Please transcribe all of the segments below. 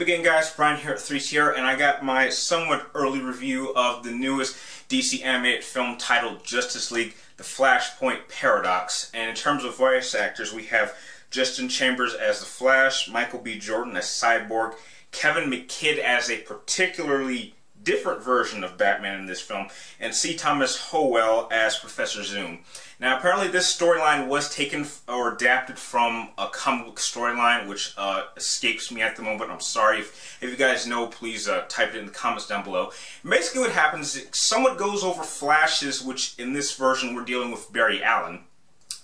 again, guys? Brian here at 3TR, and I got my somewhat early review of the newest DC animated film titled Justice League: The Flashpoint Paradox. And in terms of voice actors, we have Justin Chambers as the Flash, Michael B. Jordan as Cyborg, Kevin McKidd as a particularly different version of Batman in this film, and C. Thomas Howell as Professor Zoom. Now, apparently this storyline was taken or adapted from a comic book storyline, which escapes me at the moment. I'm sorry. If you guys know, please type it in the comments down below. Basically what happens is it somewhat goes over Flash's, which in this version we're dealing with Barry Allen,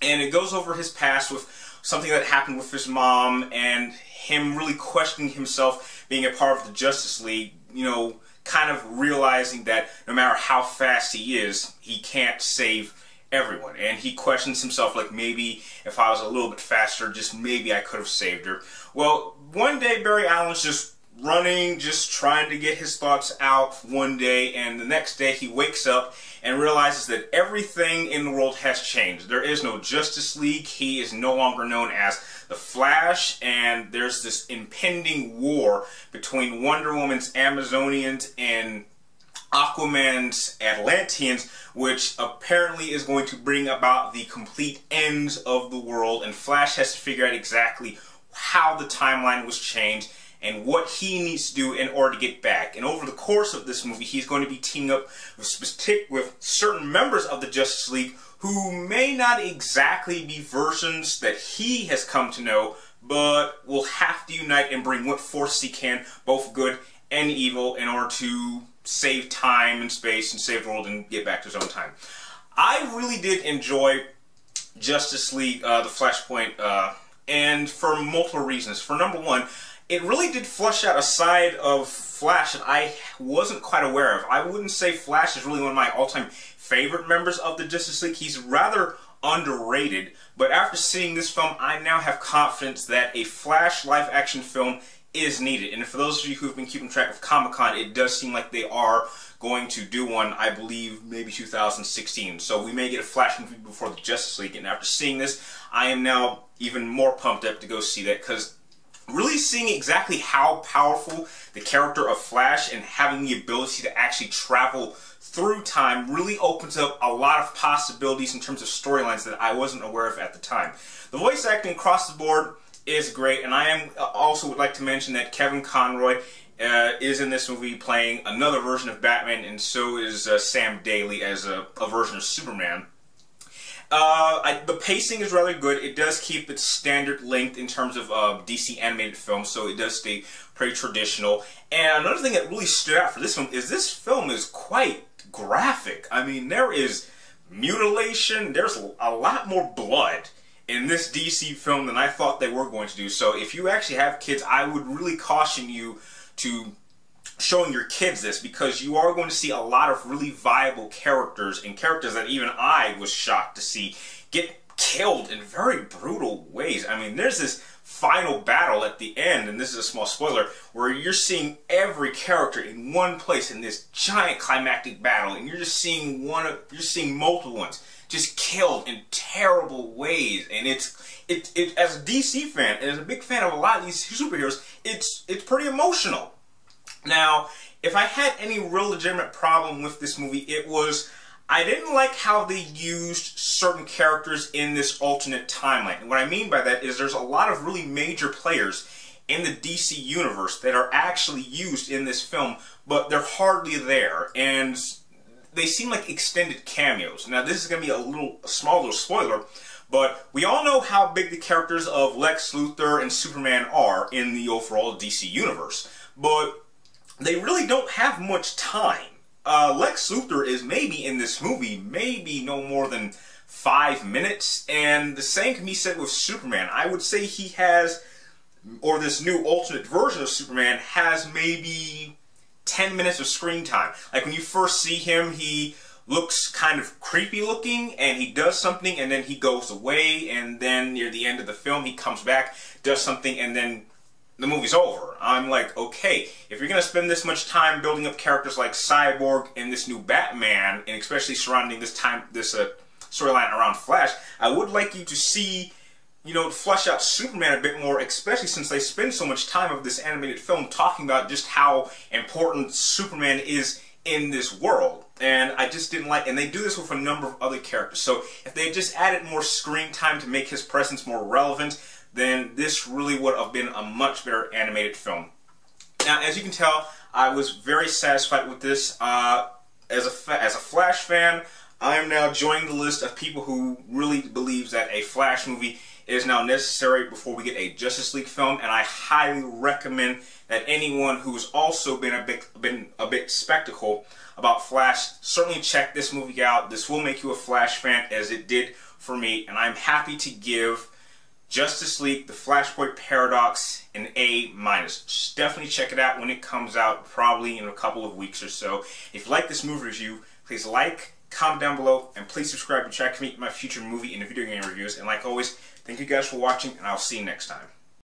and it goes over his past with something that happened with his mom and him really questioning himself being a part of the Justice League, you know, kind of realizing that no matter how fast he is, he can't save everyone. And he questions himself, like, maybe if I was a little bit faster, just maybe I could have saved her. Well, one day Barry Allen's just running, just trying to get his thoughts out one day, and the next day he wakes up and realizes that everything in the world has changed. There is no Justice League. He is no longer known as the Flash, and there's this impending war between Wonder Woman's Amazonians and Aquaman's Atlanteans, which apparently is going to bring about the complete end of the world, and Flash has to figure out exactly how the timeline was changed and what he needs to do in order to get back. And over the course of this movie, he's going to be teaming up with certain members of the Justice League who may not exactly be versions that he has come to know, but will have to unite and bring what forces he can, both good and evil, in order to save time and space and save the world and get back to his own time. I really did enjoy Justice League, the Flashpoint, and for multiple reasons. For number one, it really did flesh out a side of Flash that I wasn't quite aware of. I wouldn't say Flash is really one of my all-time favorite members of the Justice League. He's rather underrated, but after seeing this film, I now have confidence that a Flash live-action film is needed. And for those of you who have been keeping track of Comic-Con, it does seem like they are going to do one, I believe, maybe 2016. So we may get a Flash movie before the Justice League, and after seeing this, I am now even more pumped up to go see that, because really seeing exactly how powerful the character of Flash and having the ability to actually travel through time really opens up a lot of possibilities in terms of storylines that I wasn't aware of at the time. The voice acting across the board is great, and I also would like to mention that Kevin Conroy is in this movie playing another version of Batman, and so is Sam Daly as a version of Superman. The pacing is rather good. It does keep its standard length in terms of DC animated films, so it does stay pretty traditional. And another thing that really stood out for this film is quite graphic. I mean, there is mutilation, there's a lot more blood in this DC film than I thought they were going to do. So if you actually have kids, I would really caution you to showing your kids this, because you are going to see a lot of really viable characters, and characters that even I was shocked to see get killed in very brutal ways. I mean, there's this final battle at the end, and this is a small spoiler, where you're seeing every character in one place in this giant climactic battle, and you're just seeing multiple ones just killed in terrible ways. And it's as a DC fan and as a big fan of a lot of these superheroes, it's pretty emotional. Now, if I had any real legitimate problem with this movie, it was I didn't like how they used certain characters in this alternate timeline. And what I mean by that is there's a lot of really major players in the DC universe that are actually used in this film, but they're hardly there, and they seem like extended cameos. Now, this is going to be a small little spoiler, but we all know how big the characters of Lex Luthor and Superman are in the overall DC universe, but they really don't have much time. Lex Luthor is maybe in this movie, maybe no more than 5 minutes, and the same can be said with Superman. I would say he has, or this new alternate version of Superman has maybe 10 minutes of screen time. Like when you first see him, he looks kind of creepy looking, and he does something, and then he goes away, and then near the end of the film he comes back, does something, and then the movie's over. I'm like, okay, if you're going to spend this much time building up characters like Cyborg and this new Batman, and especially surrounding this storyline around Flash, I would like you to see flesh out Superman a bit more, especially since they spend so much time of this animated film talking about just how important Superman is in this world. And I just didn't like, and they do this with a number of other characters. So if they just added more screen time to make his presence more relevant, then this really would have been a much better animated film. Now, as you can tell, I was very satisfied with this. As a Flash fan, I am now joining the list of people who really believes that a Flash movie is now necessary before we get a Justice League film, and I highly recommend that anyone who's also been a bit skeptical about Flash certainly check this movie out. This will make you a Flash fan, as it did for me, and I'm happy to give Justice League: The Flashpoint Paradox an A-. Just definitely check it out when it comes out, probably in a couple of weeks or so. If you like this movie review, please like, comment down below, and please subscribe to track me my future movie and video game reviews. And like always, thank you guys for watching, and I'll see you next time.